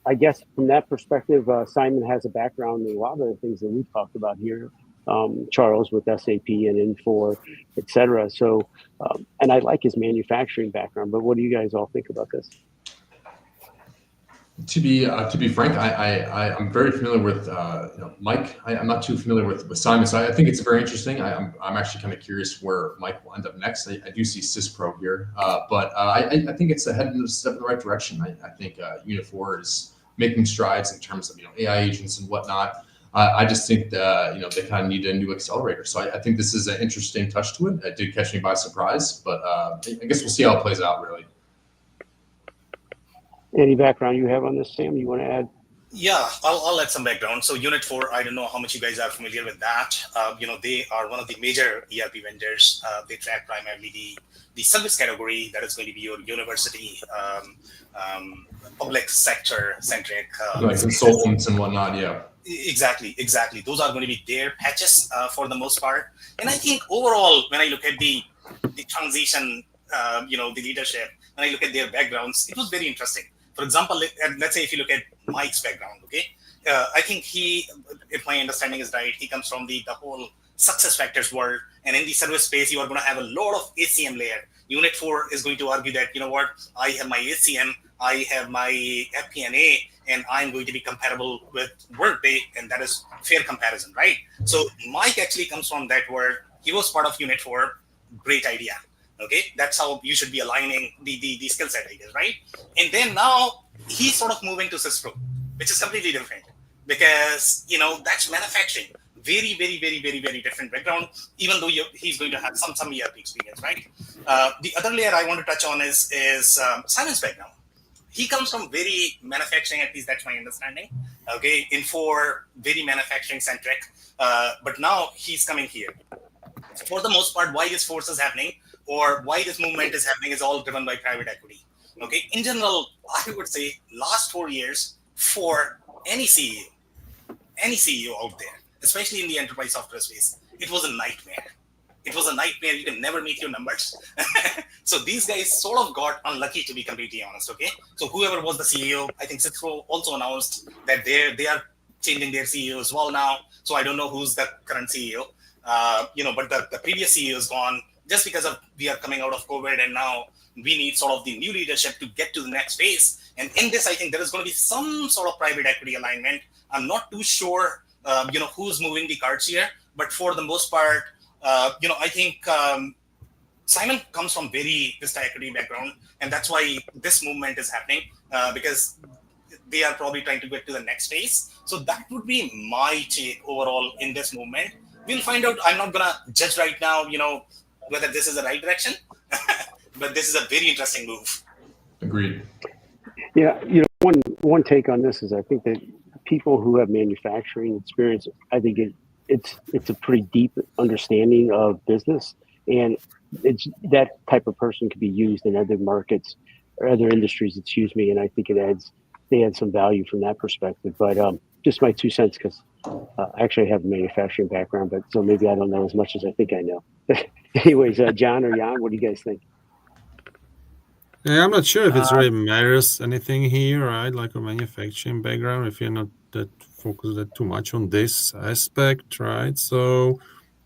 I guess from that perspective, Simon has a background in a lot of the things that we've talked about here, Charles, with SAP and Infor, et cetera. So, and I like his manufacturing background, but what do you guys all think about this? To be frank, I'm very familiar with Mike. I'm not too familiar with Simon, so I think it's very interesting. I'm actually kind of curious where Mike will end up next. I do see CISPRO here, but I think it's a step in the right direction. I think Unit 4 is making strides in terms of AI agents and whatnot. I just think that they kind of need a new accelerator. So I think this is an interesting touch to it. It did catch me by surprise, but I guess we'll see how it plays out, really. Any background you have on this, Sam, you want to add? Yeah, I'll add some background. So Unit 4, I don't know how much you guys are familiar with that. They are one of the major ERP vendors. They track primarily the service category that is going to be your university, public sector centric. Like consultants and whatnot, yeah. Exactly. Those are going to be their patches for the most part. And I think overall, when I look at the transition, the leadership, when I look at their backgrounds, it was very interesting. For example, let's say if you look at Mike's background, okay, I think he, if my understanding is right, he comes from the whole success factors world, and in the service space, you are going to have a lot of ACM layer. Unit 4 is going to argue that, I have my ACM, I have my FP&A, and I'm going to be comparable with Workday, and that is fair comparison, right? So Mike actually comes from that world. He was part of Unit 4. Great idea. Okay, that's how you should be aligning the skill set, I guess, right? And then now he's sort of moving to CISPRO, which is completely different because, that's manufacturing. Very, very, very, very, very different background, even though he's going to have some ERP experience, right? The other layer I want to touch on is Simon's background. He comes from very manufacturing, at least that's my understanding. Okay, Infor, very manufacturing centric, but now he's coming here. For the most part, why this force is happening or why this movement is happening is all driven by private equity. Okay, in general, I would say last 4 years for any CEO out there, especially in the enterprise software space, it was a nightmare. It was a nightmare. You can never meet your numbers. So these guys sort of got unlucky, to be completely honest. Okay, so whoever was the CEO, I think CISPRO also announced that they are changing their CEO as well now. So I don't know who's the current CEO. But the previous CEO is gone. just because of we are coming out of COVID, and now we need sort of the new leadership to get to the next phase. And in this, I think there is going to be some sort of private equity alignment. I'm not too sure, who's moving the cards here, but for the most part, I think Simon comes from very Vista equity background, and that's why this movement is happening, because they are probably trying to get to the next phase. So that would be my take overall in this movement. We'll find out. I'm not going to judge right now, whether this is the right direction, but this is a very interesting move. Agreed. Yeah, one take on this is I think that people who have manufacturing experience, I think it's a pretty deep understanding of business, and it's that type of person could be used in other markets or other industries. And I think they add some value from that perspective. But just my 2 cents, because I actually have a manufacturing background, but so maybe I don't know as much as I think I know. Anyways, John or Hyoun, what do you guys think? Yeah, I'm not sure if it really matters anything here, right? Like a manufacturing background, if you're not that focused that too much on this aspect, right? So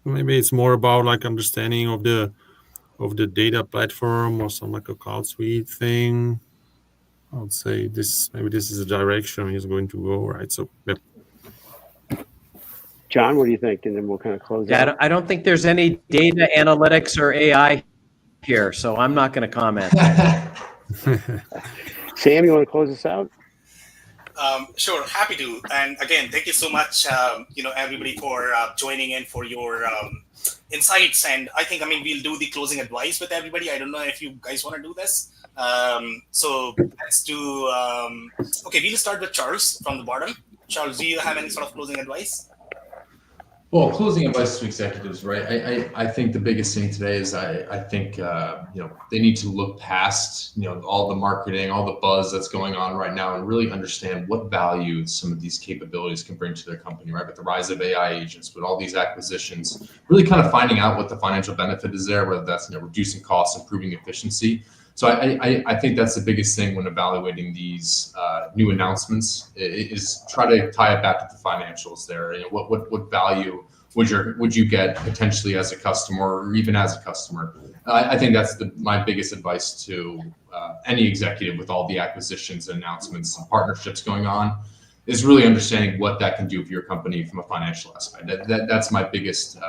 maybe it's more about like understanding of the data platform or some like a cloud suite thing. I would say this is the direction he's going to go, right? So yeah. John, what do you think? And then we'll kind of close out. I don't think there's any data analytics or AI here, so I'm not going to comment. Sam, you want to close us out? Sure, happy to. And again, thank you so much, everybody for joining in for your insights. And I think, we'll do the closing advice with everybody. I don't know if you guys want to do this. So let's do, we'll start with Charles from the bottom. Charles, do you have any sort of closing advice? Well, closing advice to executives, right? I think the biggest thing today is I think they need to look past all the marketing, all the buzz that's going on right now, and really understand what value some of these capabilities can bring to their company, right? With the rise of AI agents, with all these acquisitions, really kind of finding out what the financial benefit is there, whether that's reducing costs, improving efficiency. So I think that's the biggest thing when evaluating these new announcements is try to tie it back to the financials there. What value would you get potentially as a customer or even as a customer? I think that's my biggest advice to any executive with all the acquisitions and announcements and partnerships going on, is really understanding what that can do for your company from a financial aspect. That's my biggest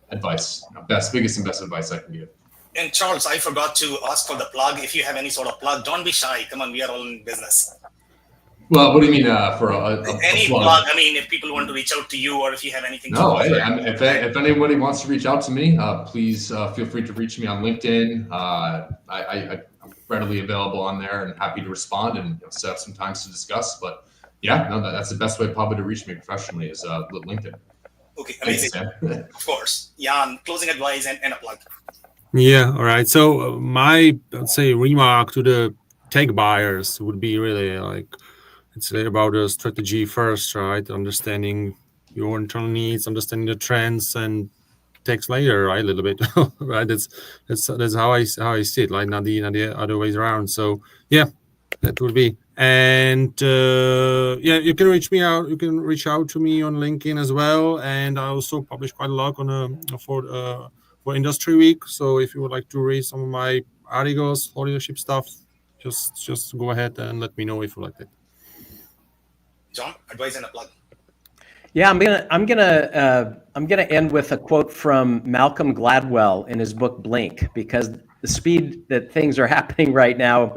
advice, biggest and best advice I can give. And Charles, I forgot to ask for the plug. If you have any sort of plug, don't be shy. Come on, we are all in business. Well, what do you mean for any plug? If people want to reach out to you, or if you have anything. If anybody wants to reach out to me, please feel free to reach me on LinkedIn. I'm readily available on there and happy to respond and set up some times to discuss. But that's the best way probably to reach me professionally is LinkedIn. Okay, amazing. Of course. Hyoun, closing advice and a plug. Yeah, all right. So my, let's say, remark to the tech buyers would be really like, it's about the strategy first, right? Understanding your internal needs, understanding the trends, and text later, right? A little bit, right? That's how I see it, like not the other ways around. So yeah, that would be. And you can reach me out. You can reach out to me on LinkedIn as well. And I also publish quite a lot for Industry Week. So if you would like to read some of my articles or leadership stuff, just go ahead and let me know if you like it. John, advice and a plug. Yeah, I'm gonna end with a quote from Malcolm Gladwell in his book Blink, because the speed that things are happening right now,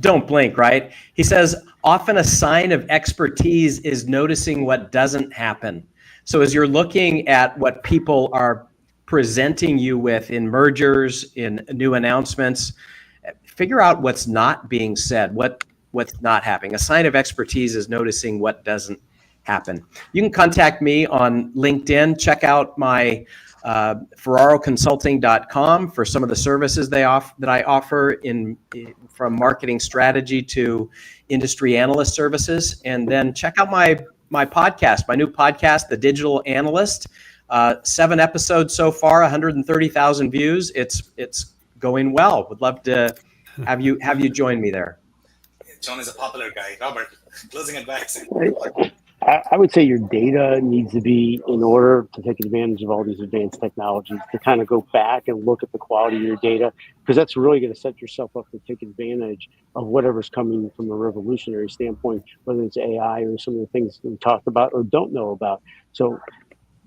don't blink, right? He says, often a sign of expertise is noticing what doesn't happen. So as you're looking at what people are presenting you with in mergers, in new announcements, figure out what's not being said, what's not happening. A sign of expertise is noticing what doesn't happen. You can contact me on LinkedIn. Check out my ferraroconsulting.com for some of the services that I offer from marketing strategy to industry analyst services. And then check out my podcast, my new podcast, The Digital Analyst. 7 episodes so far, 130,000 views. It's going well. Would love to have you join me there. John is a popular guy. Robert, closing advice. I would say your data needs to be in order to take advantage of all these advanced technologies, to kind of go back and look at the quality of your data, because that's really going to set yourself up to take advantage of whatever's coming from a revolutionary standpoint, whether it's AI or some of the things we talked about or don't know about. So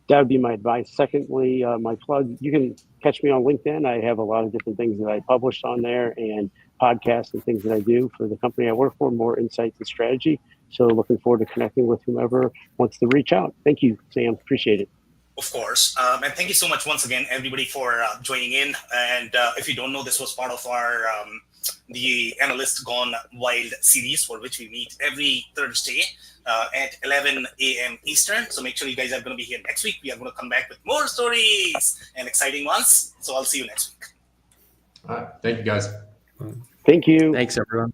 that would be my advice. Secondly, my plug, you can catch me on LinkedIn. I have a lot of different things that I publish on there and podcasts and things that I do for the company I work for, More Insights and Strategy. So looking forward to connecting with whomever wants to reach out. Thank you, Sam. Appreciate it. Of course. And thank you so much once again, everybody, for joining in. And if you don't know, this was part of our the Analysts Gone Wild series, for which we meet every Thursday at 11 a.m. Eastern. So make sure you guys are going to be here next week. We are going to come back with more stories and exciting ones. So I'll see you next week. All right. Thank you, guys. Thank you. Thanks, everyone.